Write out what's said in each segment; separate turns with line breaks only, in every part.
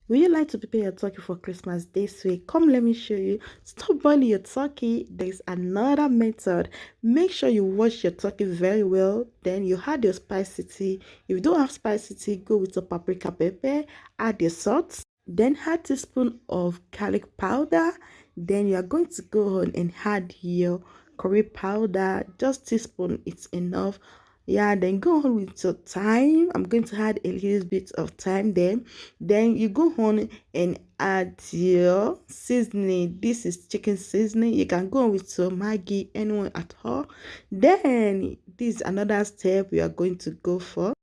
Would you like to prepare your turkey for Christmas this way? Come, let me show you. Stop boiling your turkey. There's another method. Make sure you wash your turkey very well. Then you add your spicity. If you don't have spicity, go with a paprika pepper. Add your salt. Then add a teaspoon of garlic powder. Then you are going to go on and add your curry powder. Just teaspoon, it's enough. Yeah, then go on with your thyme. I'm going to add a little bit of thyme then you go on and add your seasoning. This is chicken seasoning. You can go on with your Maggi, anyone at all. Then this is another step we are going to go for.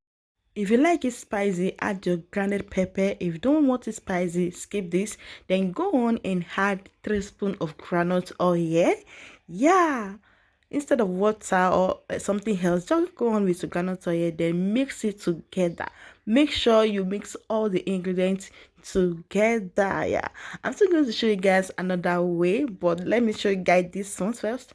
If you like it spicy, add your grounded pepper. If you don't want it spicy, skip this. Then go on and add 3 spoons of groundnut oil. Yeah. Instead of water or something else, just go on with the groundnut oil, then mix it together. Make sure you mix all the ingredients together. Yeah. I'm still going to show you guys another way, but let me show you guys this one first.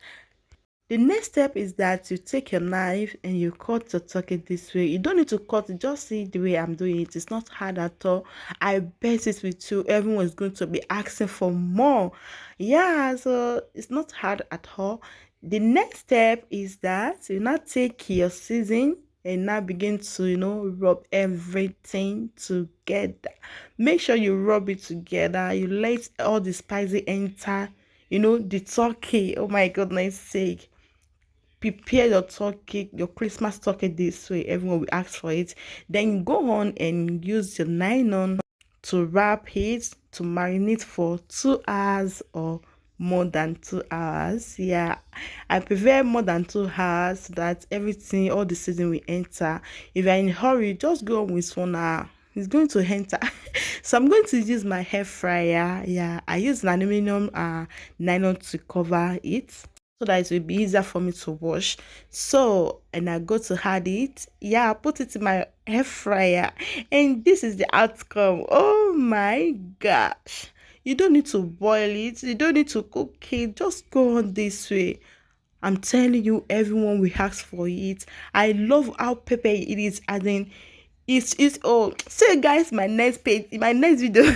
The next step is that you take your knife and you cut the turkey this way. You don't need to cut it, just see the way I'm doing it. It's not hard at all. I bet it with you, everyone is going to be asking for more. Yeah, so it's not hard at all. The next step is that you now take your seasoning and now begin to rub everything together. Make sure you rub it together. You let all the spicy enter the turkey. Oh my goodness sake, prepare your turkey, your Christmas turkey this way. Everyone will ask for it. Then go on and use your nylon to wrap it to marinate for 2 hours or more than 2 hours. Yeah, I prefer more than 2 hours so that everything, all the season will enter. If you're in a hurry, just go on with 1 hour. It's going to enter. So I'm going to use my hair fryer. Yeah, I use an aluminum nylon to cover it so that it will be easier for me to wash. So, and I go to add it. Yeah, I put it in my air fryer, and this is the outcome. Oh my gosh. You don't need to boil it, you don't need to cook it, just go on this way. I'm telling you, everyone will ask for it. I love how pepper it is, as in it's oh, see you guys my next page, my next video.